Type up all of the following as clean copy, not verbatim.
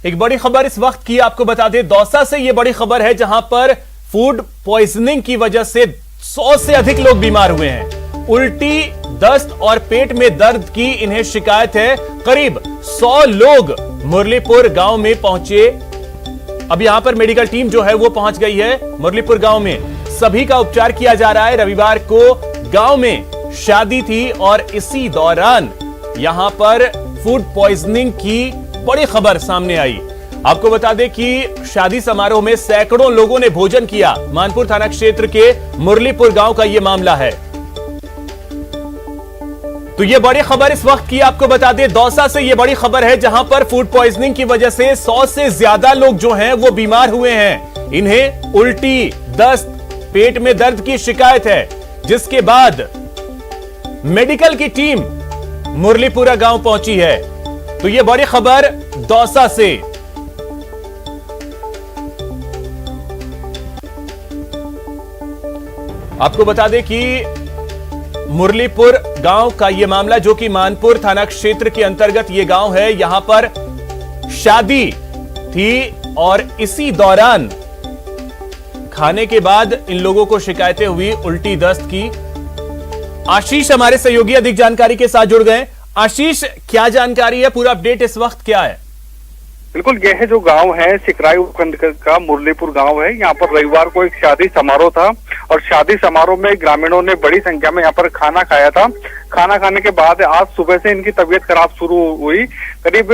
एक बड़ी खबर इस वक्त की आपको बता दें, दौसा से यह बड़ी खबर है जहां पर फूड पॉइजनिंग की वजह से 100 से अधिक लोग बीमार हुए हैं। उल्टी, दस्त और पेट में दर्द की इन्हें शिकायत है। करीब 100 लोग मुरलीपुर गांव में पहुंचे। अब यहां पर मेडिकल टीम जो है वो पहुंच गई है मुरलीपुर गांव में। सभी का उपचार किया जा रहा है। रविवार को गांव में शादी थी और इसी दौरान यहां पर फूड पॉइजनिंग की बड़ी खबर सामने आई। आपको बता दें कि शादी समारोह में सैकड़ों लोगों ने भोजन किया। मानपुर थाना क्षेत्र के मुरलीपुर गांव का यह मामला है। तो यह बड़ी खबर इस वक्त की आपको बता दें, दौसा से यह बड़ी खबर है जहां पर फूड पॉइजनिंग की वजह से 100 से ज्यादा लोग जो हैं वो बीमार हुए हैं। इन्हें उल्टी, दस्त, पेट में दर्द की शिकायत है, जिसके बाद मेडिकल की टीम मुरलीपुरा गांव पहुंची है। तो यह बड़ी खबर दौसा से। आपको बता दें कि मुरलीपुर गांव का यह मामला, जो कि मानपुर थाना क्षेत्र के अंतर्गत यह गांव है, यहां पर शादी थी और इसी दौरान खाने के बाद इन लोगों को शिकायतें हुई उल्टी, दस्त की। आशीष हमारे सहयोगी अधिक जानकारी के साथ जुड़ गए। आशीष, क्या जानकारी है, पूरा अपडेट इस वक्त क्या है? बिल्कुल, यह है जो गांव है सिकराई उपखंड का मुरलीपुर गांव है। यहाँ पर रविवार को एक शादी समारोह था और शादी समारोह में ग्रामीणों ने बड़ी संख्या में यहाँ पर खाना खाया था। खाना खाने के बाद आज सुबह से इनकी तबीयत खराब शुरू हुई। करीब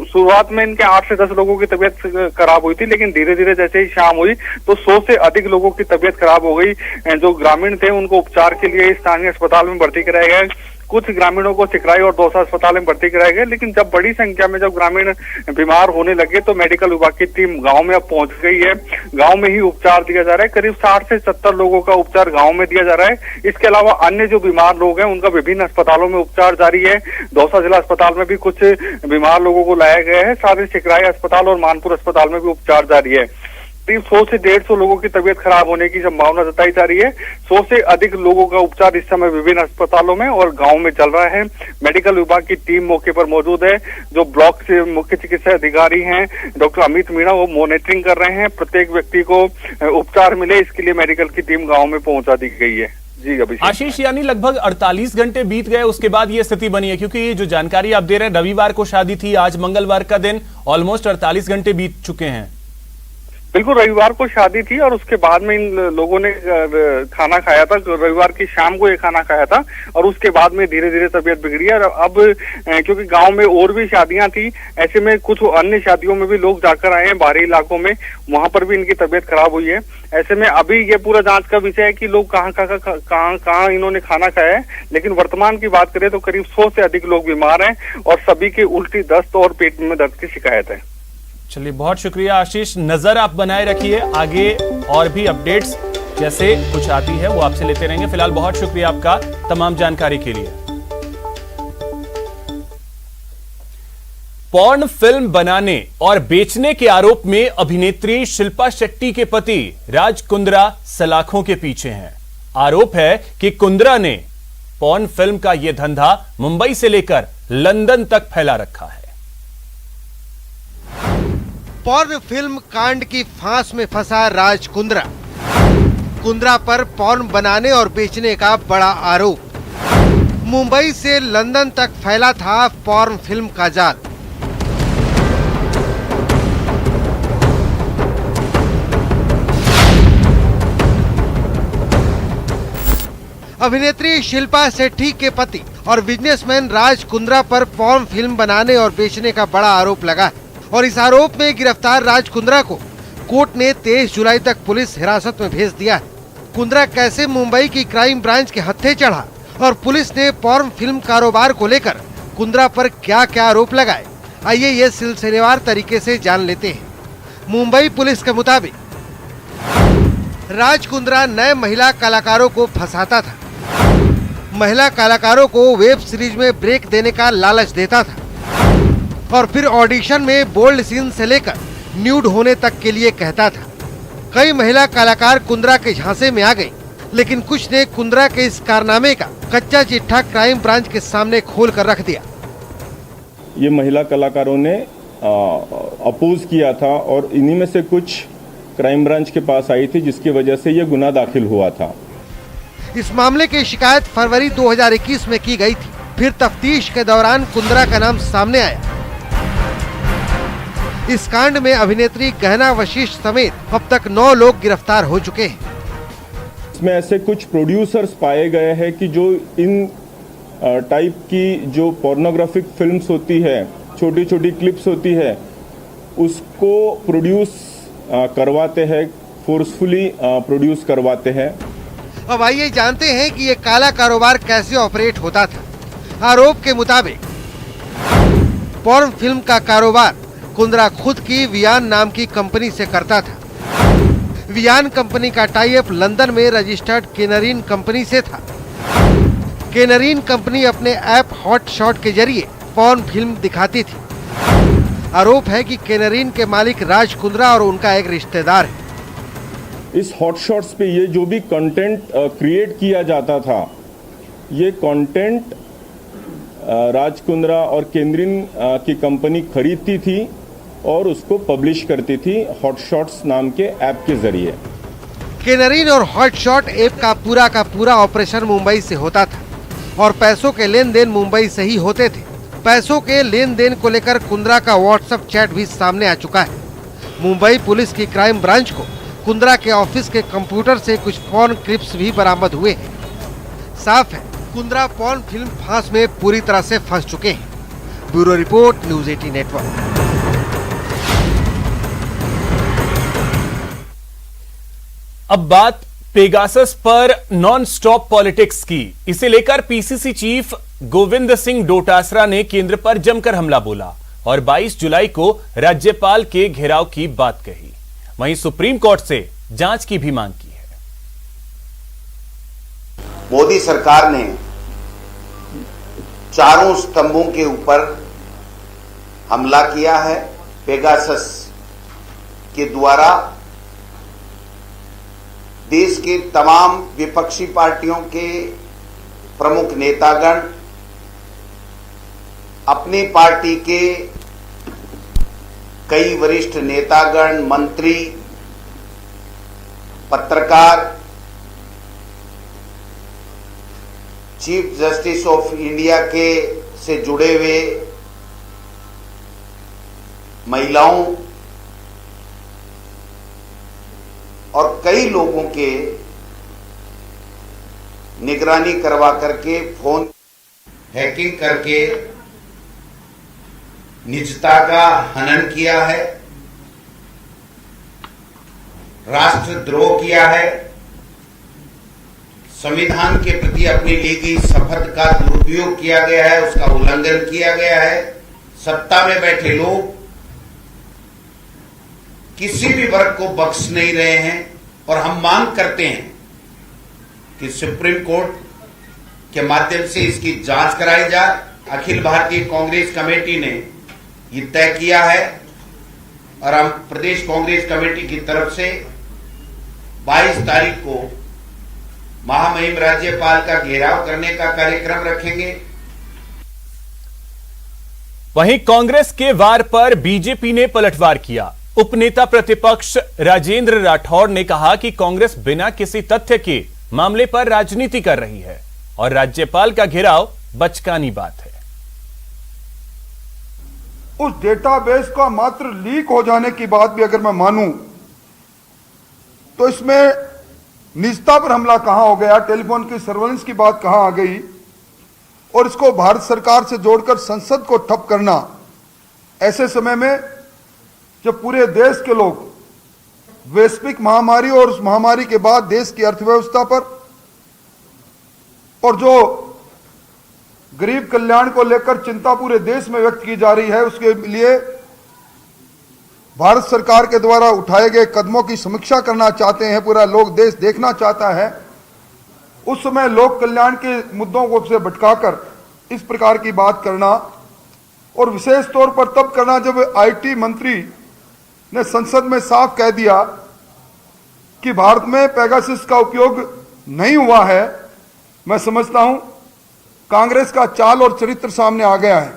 शुरुआत में इनके 8 से 10 लोगों की तबीयत खराब हुई थी, लेकिन धीरे धीरे जैसे ही शाम हुई तो 100 से अधिक लोगों की तबीयत खराब हो गई। जो ग्रामीण थे उनको उपचार के लिए स्थानीय अस्पताल में भर्ती कराया गया। कुछ ग्रामीणों को सिकराई और दौसा अस्पताल में भर्ती कराया गया, लेकिन जब बड़ी संख्या में जब ग्रामीण बीमार होने लगे तो मेडिकल विभाग की टीम गांव में अब पहुंच गई है। गांव में ही उपचार दिया जा रहा है। करीब 60 से 70 लोगों का उपचार गांव में दिया जा रहा है। इसके अलावा अन्य जो बीमार लोग हैं उनका विभिन्न अस्पतालों में उपचार जारी है। दौसा जिला अस्पताल में भी कुछ बीमार लोगों को लाया गया है। साथ ही सिकराई अस्पताल और मानपुर अस्पताल में भी उपचार जारी है। करीब 100 से 150 लोगों की तबीयत खराब होने की संभावना जताई जा रही है। 100 से अधिक लोगों का उपचार इस समय विभिन्न अस्पतालों में और गांव में चल रहा है। मेडिकल विभाग की टीम मौके पर मौजूद है। जो ब्लॉक से मुख्य चिकित्सा अधिकारी हैं डॉक्टर अमित मीणा, वो मॉनिटरिंग कर रहे हैं। प्रत्येक व्यक्ति को उपचार मिले, इसके लिए मेडिकल की टीम गाँव में पहुंचा दी गई है। जी अभिषेक। आशीष, यानी लगभग 48 घंटे बीत गए उसके बाद ये स्थिति बनी है, क्योंकि ये जो जानकारी आप दे रहे हैं, रविवार को शादी थी, आज मंगलवार का दिन, ऑलमोस्ट 48 घंटे बीत चुके हैं। बिल्कुल, रविवार को शादी थी और उसके बाद में इन लोगों ने खाना खाया था। रविवार की शाम को ये खाना खाया था और उसके बाद में धीरे धीरे तबीयत बिगड़ी है। अब क्योंकि गांव में और भी शादियां थी, ऐसे में कुछ अन्य शादियों में भी लोग जाकर आए हैं बाहरी इलाकों में, वहां पर भी इनकी तबीयत खराब हुई है। ऐसे में अभी ये पूरा जांच का विषय है कि लोग कहाँ इन्होंने खाना खाया है। लेकिन वर्तमान की बात करें तो करीब 100 से अधिक लोग बीमार हैं और सभी की उल्टी, दस्त और पेट में दर्द की शिकायत है। चलिए, बहुत शुक्रिया आशीष। नजर आप बनाए रखिए, आगे और भी अपडेट्स जैसे कुछ आती है वो आपसे लेते रहेंगे। फिलहाल बहुत शुक्रिया आपका तमाम जानकारी के लिए। पॉर्न फिल्म बनाने और बेचने के आरोप में अभिनेत्री शिल्पा शेट्टी के पति राज कुंद्रा सलाखों के पीछे हैं। आरोप है कि कुंद्रा ने पॉर्न फिल्म का यह धंधा मुंबई से लेकर लंदन तक फैला रखा है। पॉर्न फिल्म कांड की फांस में फंसा राज कुंद्रा। कुंद्रा पर पॉर्न बनाने और बेचने का बड़ा आरोप। मुंबई से लंदन तक फैला था पॉर्न फिल्म का जाल। अभिनेत्री शिल्पा शेट्टी के पति और बिजनेसमैन राज कुंद्रा पर पॉर्न फिल्म बनाने और बेचने का बड़ा आरोप लगा है और इस आरोप में गिरफ्तार राज कुंद्रा को कोर्ट ने 23 जुलाई तक पुलिस हिरासत में भेज दिया है। कुंद्रा कैसे मुंबई की क्राइम ब्रांच के हत्थे चढ़ा और पुलिस ने पॉर्न फिल्म कारोबार को लेकर कुंद्रा पर क्या क्या आरोप लगाए, आइए ये सिलसिलेवार तरीके से जान लेते हैं। मुंबई पुलिस के मुताबिक राज कुंद्रा नए महिला कलाकारों को फंसाता था। महिला कलाकारों को वेब सीरीज में ब्रेक देने का लालच देता था और फिर ऑडिशन में बोल्ड सीन से लेकर न्यूड होने तक के लिए कहता था। कई महिला कलाकार कुंद्रा के झांसे में आ गई, लेकिन कुछ ने कुंद्रा के इस कारनामे का कच्चा चिट्ठा क्राइम ब्रांच के सामने खोल कर रख दिया। ये महिला कलाकारों ने अपोज किया था और इन्हीं में से कुछ क्राइम ब्रांच के पास आई थी, जिसकी वजह से यह गुनाह दाखिल हुआ था। इस मामले की शिकायत फरवरी 2021 में की गई थी। फिर तफ्तीश के दौरान कुंद्रा का नाम सामने आया। इस कांड में अभिनेत्री गहना वशिष्ठ समेत अब तक 9 लोग गिरफ्तार हो चुके हैं। इसमें ऐसे कुछ प्रोड्यूसर्स पाए गए हैं कि जो इन टाइप की जो पोर्नोग्राफिक फिल्म्स होती है, छोटी छोटी क्लिप्स होती है, उसको प्रोड्यूस करवाते हैं, फोर्सफुली प्रोड्यूस करवाते हैं। अब आइए जानते हैं कि ये काला कारोबार कैसे ऑपरेट होता था। आरोप के मुताबिक पोर्न फिल्म का कारोबार कुंद्रा खुद की वियान नाम की कंपनी से करता था। वियान कंपनी का टाई अप लंदन में रजिस्टर्ड केनरीन कंपनी से था। केनरीन कंपनी अपने ऐप हॉट शॉट के जरिए पोर्न फिल्म दिखाती थी। आरोप है कि केनरीन के मालिक राज कुंद्रा और उनका एक रिश्तेदार है। इस हॉट शॉट्स पे ये जो भी कंटेंट क्रिएट किया जाता था, ये कंटेंट राज कुंद्रा और केनरीन की कंपनी खरीदती थी और उसको पब्लिश करती थी हॉट शॉट्स नाम के ऐप के जरिए। केनरीन और हॉट शॉट ऐप का पूरा ऑपरेशन मुंबई से होता था और पैसों के लेन देन मुंबई से ही होते थे। पैसों के लेन देन को लेकर कुंद्रा का व्हाट्सएप चैट भी सामने आ चुका है। मुंबई पुलिस की क्राइम ब्रांच को कुंद्रा के ऑफिस के कंप्यूटर से कुछ पोर्न क्लिप्स भी बरामद हुए हैं। साफ है, कुंद्रा पोर्न फिल्म फांस में पूरी तरह से फंस चुके हैं। Bureau report, news 18 network. अब बात पेगासस पर नॉन स्टॉप पॉलिटिक्स की। इसे लेकर पीसीसी चीफ गोविंद सिंह डोटासरा ने केंद्र पर जमकर हमला बोला और 22 जुलाई को राज्यपाल के घेराव की बात कही। वहीं सुप्रीम कोर्ट से जांच की भी मांग की है। मोदी सरकार ने चारों स्तंभों के ऊपर हमला किया है। पेगासस के द्वारा देश के तमाम विपक्षी पार्टियों के प्रमुख नेतागण, अपनी पार्टी के कई वरिष्ठ नेतागण, मंत्री, पत्रकार, चीफ जस्टिस ऑफ इंडिया के से जुड़े हुए महिलाओं और कई लोगों के निगरानी करवा करके फोन हैकिंग करके निजता का हनन किया है, राष्ट्रद्रोह किया है, संविधान के प्रति अपनी ली गई शपथ का दुरुपयोग किया गया है, उसका उल्लंघन किया गया है। सत्ता में बैठे लोग किसी भी वर्ग को बख्श नहीं रहे हैं और हम मांग करते हैं कि सुप्रीम कोर्ट के माध्यम से इसकी जांच कराई जाए। अखिल भारतीय कांग्रेस कमेटी ने ये तय किया है और हम प्रदेश कांग्रेस कमेटी की तरफ से 22 तारीख को महामहिम राज्यपाल का घेराव करने का कार्यक्रम रखेंगे। वहीं कांग्रेस के वार पर बीजेपी ने पलटवार किया। उपनेता प्रतिपक्ष राजेंद्र राठौड़ ने कहा कि कांग्रेस बिना किसी तथ्य के मामले पर राजनीति कर रही है और राज्यपाल का घेराव बचकानी बात है। उस डेटाबेस का मात्र लीक हो जाने की बात भी अगर मैं मानूं तो इसमें निजता पर हमला कहां हो गया, टेलीफोन की सर्वेलेंस की बात कहां आ गई, और इसको भारत सरकार से जोड़कर संसद को ठप करना ऐसे समय में जब पूरे देश के लोग वैश्विक महामारी और उस महामारी के बाद देश की अर्थव्यवस्था पर और जो गरीब कल्याण को लेकर चिंता पूरे देश में व्यक्त की जा रही है, उसके लिए भारत सरकार के द्वारा उठाए गए कदमों की समीक्षा करना चाहते हैं, पूरा लोग देश देखना चाहता है। उस समय लोक कल्याण के मुद्दों को से भटकाकर इस प्रकार की बात करना, और विशेष तौर पर तब करना जब आईटी मंत्री ने संसद में साफ कह दिया कि भारत में पेगासस का उपयोग नहीं हुआ है। मैं समझता हूं कांग्रेस का चाल और चरित्र सामने आ गया है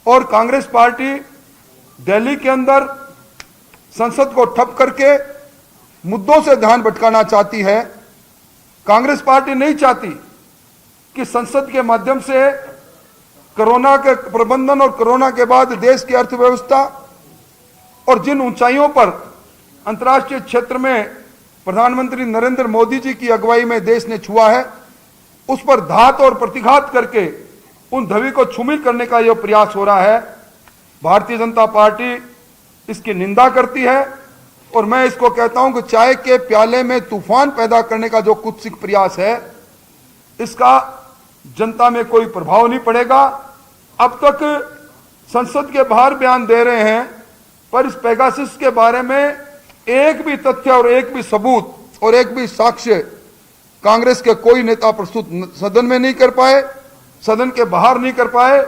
और कांग्रेस पार्टी दिल्ली के अंदर संसद को ठप करके मुद्दों से ध्यान भटकाना चाहती है। कांग्रेस पार्टी नहीं चाहती कि संसद के माध्यम से कोरोना के प्रबंधन और कोरोना के बाद देश की अर्थव्यवस्था और जिन ऊंचाइयों पर अंतर्राष्ट्रीय क्षेत्र में प्रधानमंत्री नरेंद्र मोदी जी की अगुवाई में देश ने छुआ है, उस पर घात और प्रतिघात करके उन धवी को छुमिल करने का यह प्रयास हो रहा है। भारतीय जनता पार्टी इसकी निंदा करती है और मैं इसको कहता हूं कि चाय के प्याले में तूफान पैदा करने का जो कुत्सित प्रयास है, इसका जनता में कोई प्रभाव नहीं पड़ेगा। अब तक संसद के बाहर बयान दे रहे हैं, पर इस पेगासस के बारे में एक भी तथ्य और एक भी सबूत और एक भी साक्ष्य कांग्रेस के कोई नेता प्रस्तुत सदन में नहीं कर पाए, सदन के बाहर नहीं कर पाए।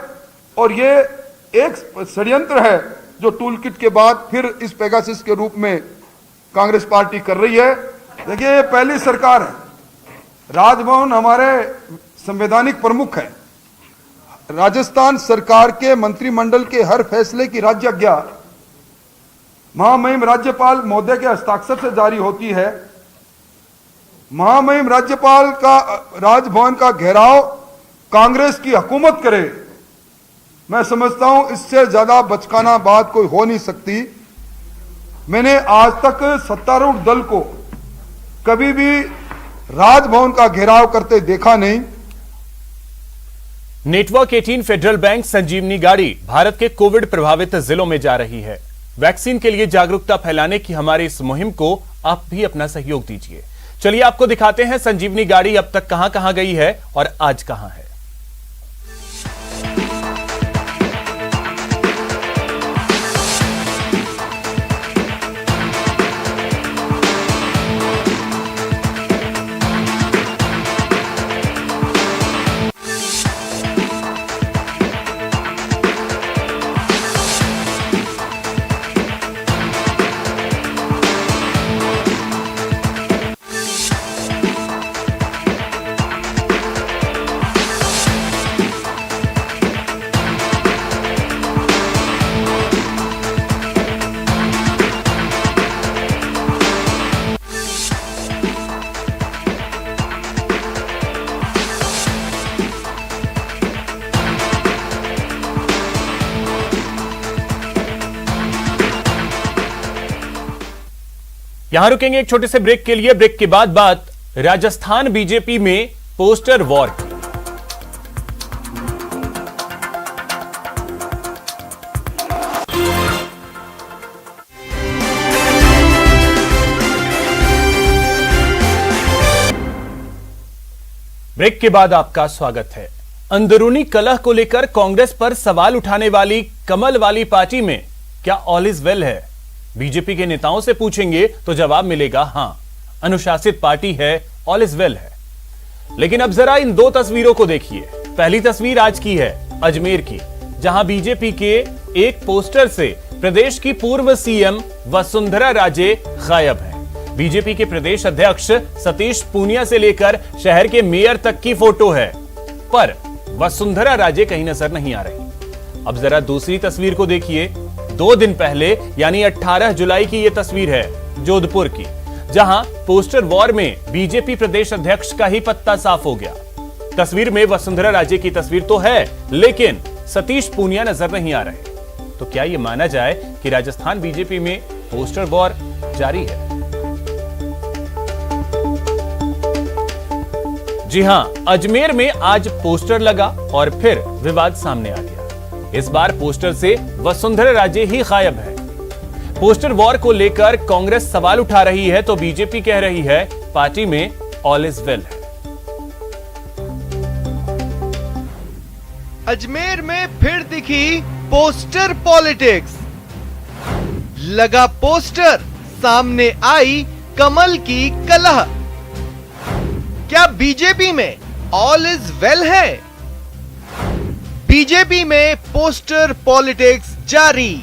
और ये एक षड्यंत्र है जो टूल किट के बाद फिर इस पेगासस के रूप में कांग्रेस पार्टी कर रही है। देखिए, ये पहली सरकार है, राजभवन हमारे संवैधानिक प्रमुख है, राजस्थान सरकार के मंत्रिमंडल के हर फैसले की राज्याज्ञा महामहिम राज्यपाल महोदय के हस्ताक्षर से जारी होती है। महामहिम राज्यपाल का राजभवन का घेराव कांग्रेस की हुकूमत करे, मैं समझता हूं इससे ज्यादा बचकाना बात कोई हो नहीं सकती। मैंने आज तक सत्तारूढ़ दल को कभी भी राजभवन का घेराव करते देखा नहीं। नेटवर्क 18 फेडरल बैंक संजीवनी गाड़ी भारत के कोविड प्रभावित जिलों में जा रही है। वैक्सीन के लिए जागरूकता फैलाने की हमारी इस मुहिम को आप भी अपना सहयोग दीजिए। चलिए आपको दिखाते हैं संजीवनी गाड़ी अब तक कहां कहां गई है और आज कहां है। यहां रुकेंगे एक छोटे से ब्रेक के लिए। ब्रेक के बाद बात राजस्थान बीजेपी में पोस्टर वॉर की। ब्रेक के बाद आपका स्वागत है। अंदरूनी कलह को लेकर कांग्रेस पर सवाल उठाने वाली कमल वाली पार्टी में क्या ऑल इज वेल है? बीजेपी के नेताओं से पूछेंगे तो जवाब मिलेगा हां, अनुशासित पार्टी है, ऑल इज वेल है। लेकिन अब जरा इन दो तस्वीरों को देखिए। पहली तस्वीर आज की है अजमेर की, जहां बीजेपी के एक पोस्टर से प्रदेश की पूर्व सीएम वसुंधरा राजे गायब हैं। बीजेपी के प्रदेश अध्यक्ष सतीश पूनिया से लेकर शहर के मेयर तक की फोटो है, पर वसुंधरा राजे कहीं नजर नहीं आ रही। अब जरा दूसरी तस्वीर को देखिए। 2 दिन पहले यानी 18 जुलाई की यह तस्वीर है जोधपुर की, जहां पोस्टर वॉर में बीजेपी प्रदेश अध्यक्ष का ही पत्ता साफ हो गया। तस्वीर में वसुंधरा राजे की तस्वीर तो है, लेकिन सतीश पूनिया नजर नहीं आ रहे। तो क्या यह माना जाए कि राजस्थान बीजेपी में पोस्टर वॉर जारी है? जी हां, अजमेर में आज पोस्टर लगा और फिर विवाद सामने आ गया। इस बार पोस्टर से वसुंधरा राजे ही गायब है। पोस्टर वॉर को लेकर कांग्रेस सवाल उठा रही है तो बीजेपी कह रही है पार्टी में ऑल इज वेल है। अजमेर में फिर दिखी पोस्टर पॉलिटिक्स। लगा पोस्टर, सामने आई कमल की कलह। क्या बीजेपी में ऑल इज वेल है? बीजेपी में पोस्टर पॉलिटिक्स जारी।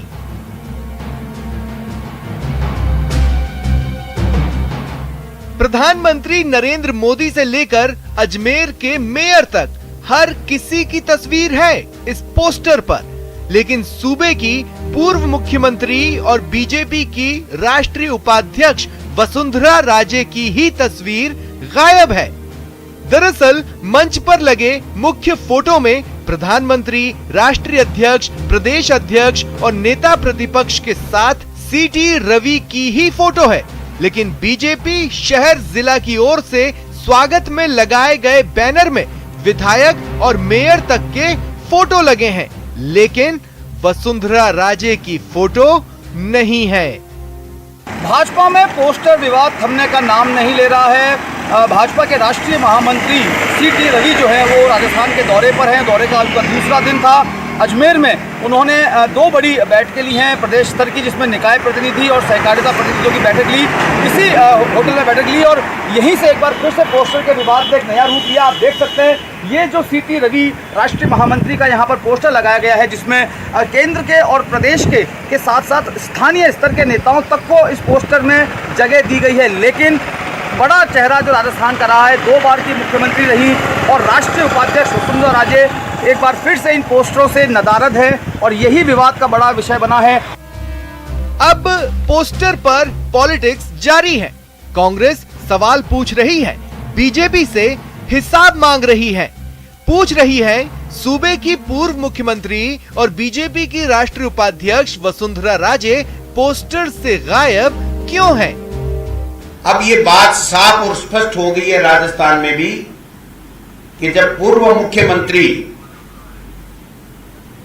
प्रधानमंत्री नरेंद्र मोदी से लेकर अजमेर के मेयर तक हर किसी की तस्वीर है इस पोस्टर पर, लेकिन सूबे की पूर्व मुख्यमंत्री और बीजेपी की राष्ट्रीय उपाध्यक्ष वसुंधरा राजे की ही तस्वीर गायब है। दरअसल मंच पर लगे मुख्य फोटो में प्रधानमंत्री, राष्ट्रीय अध्यक्ष, प्रदेश अध्यक्ष और नेता प्रतिपक्ष के साथ सीटी रवि की ही फोटो है, लेकिन बीजेपी शहर जिला की ओर से स्वागत में लगाए गए बैनर में विधायक और मेयर तक के फोटो लगे हैं, लेकिन वसुंधरा राजे की फोटो नहीं है। भाजपा में पोस्टर विवाद थमने का नाम नहीं ले रहा है। भाजपा के राष्ट्रीय महामंत्री सीटी रवि जो है वो राजस्थान के दौरे पर हैं। दौरे का उनका दूसरा दिन था। अजमेर में उन्होंने दो बड़ी बैठकें ली हैं प्रदेश स्तर की, जिसमें निकाय प्रतिनिधि और सहकारिता प्रतिनिधियों की बैठक ली। इसी होटल में बैठक ली और यहीं से एक बार फिर से पोस्टर के विवाद ने एक नया रूप लिया। आप देख सकते हैं ये जो सीटी रवि राष्ट्रीय महामंत्री का यहाँ पर पोस्टर लगाया गया है, जिसमें केंद्र के और प्रदेश के साथ साथ स्थानीय स्तर के नेताओं तक को इस पोस्टर में जगह दी गई है। लेकिन बड़ा चेहरा जो राजस्थान का रहा है, 2 बार की मुख्यमंत्री रही और राष्ट्रीय उपाध्यक्ष वसुंधरा राजे एक बार फिर से इन पोस्टरों से नदारद है और यही विवाद का बड़ा विषय बना है। अब पोस्टर पर पॉलिटिक्स जारी है। कांग्रेस सवाल पूछ रही है, बीजेपी से हिसाब मांग रही है। पूछ रही है सूबे की पूर्व मुख्यमंत्री और बीजेपी की राष्ट्रीय उपाध्यक्ष वसुंधरा राजे पोस्टर से गायब क्यों हैं? अब ये बात साफ और स्पष्ट हो गई है राजस्थान में भी कि जब पूर्व मुख्यमंत्री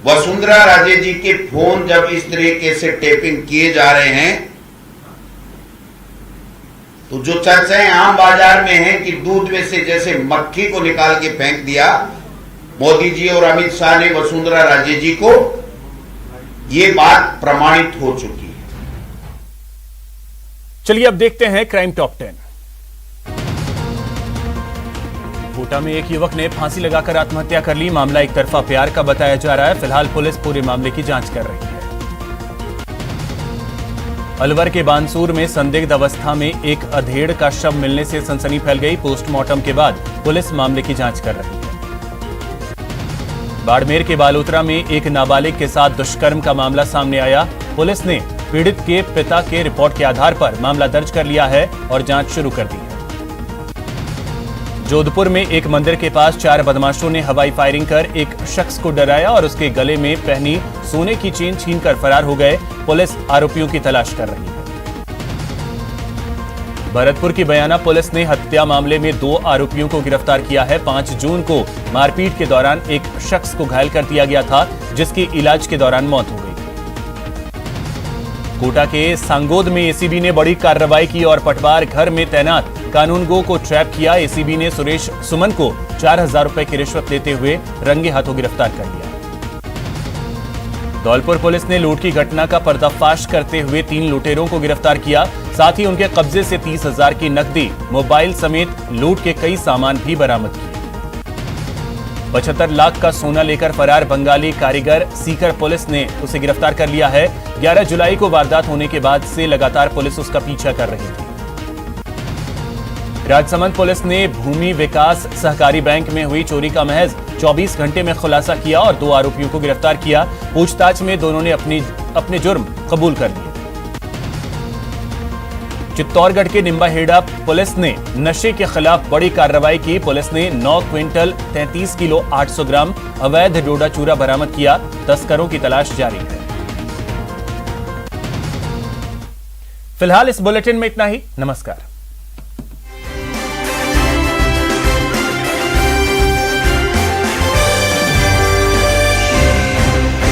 वसुंधरा राजे जी के फोन जब इस तरीके से टेपिंग किए जा रहे हैं, तो जो चर्चाएं आम बाजार में हैं कि दूध में से जैसे मक्खी को निकाल के फेंक दिया मोदी जी और अमित शाह ने वसुंधरा राजे जी को, ये बात प्रमाणित हो चुकी है। चलिए अब देखते हैं क्राइम टॉप 10। कोटा में एक युवक ने फांसी लगाकर आत्महत्या कर ली। मामला एक तरफा प्यार का बताया जा रहा है। फिलहाल पुलिस पूरे मामले की जांच कर रही है। अलवर के बानसूर में संदिग्ध अवस्था में एक अधेड़ का शव मिलने से सनसनी फैल गई। पोस्टमार्टम के बाद पुलिस मामले की जांच कर रही है। बाड़मेर के बालोतरा में एक नाबालिग के साथ दुष्कर्म का मामला सामने आया। पुलिस ने पीड़ित के पिता के रिपोर्ट के आधार पर मामला दर्ज कर लिया है और जांच शुरू कर दी है। जोधपुर में एक मंदिर के पास 4 बदमाशों ने हवाई फायरिंग कर एक शख्स को डराया और उसके गले में पहनी सोने की चेन छीनकर फरार हो गए। पुलिस आरोपियों की तलाश कर रही है। भरतपुर की बयाना पुलिस ने हत्या मामले में 2 आरोपियों को गिरफ्तार किया है। 5 जून को मारपीट के दौरान एक शख्स को घायल कर दिया गया था, जिसकी इलाज के दौरान मौत हो गई। कोटा के सांगोद में एसीबी ने बड़ी कार्रवाई की और पटवार घर में तैनात कानूनगो को ट्रैप किया। एसीबी ने सुरेश सुमन को 4000 रुपए की रिश्वत लेते हुए रंगे हाथों गिरफ्तार कर लिया। धौलपुर पुलिस ने लूट की घटना का पर्दाफाश करते हुए 3 लुटेरों को गिरफ्तार किया। साथ ही उनके कब्जे से 30,000 की नकदी, मोबाइल समेत लूट के कई सामान भी बरामद किए। 75 लाख का सोना लेकर फरार बंगाली कारीगर सीकर पुलिस ने उसे गिरफ्तार कर लिया है। 11 जुलाई को वारदात होने के बाद से लगातार पुलिस उसका पीछा कर रही थी। राजसमंद पुलिस ने भूमि विकास सहकारी बैंक में हुई चोरी का महज 24 घंटे में खुलासा किया और 2 आरोपियों को गिरफ्तार किया। पूछताछ में दोनों ने अपने जुर्म कबूल कर लिए। चित्तौड़गढ़ के निम्बाहेड़ा पुलिस ने नशे के खिलाफ बड़ी कार्रवाई की। पुलिस ने 9 क्विंटल 33 किलो 800 ग्राम अवैध डोडा चूरा बरामद किया। तस्करों की तलाश जारी है। फिलहाल इस बुलेटिन में इतना ही। नमस्कार।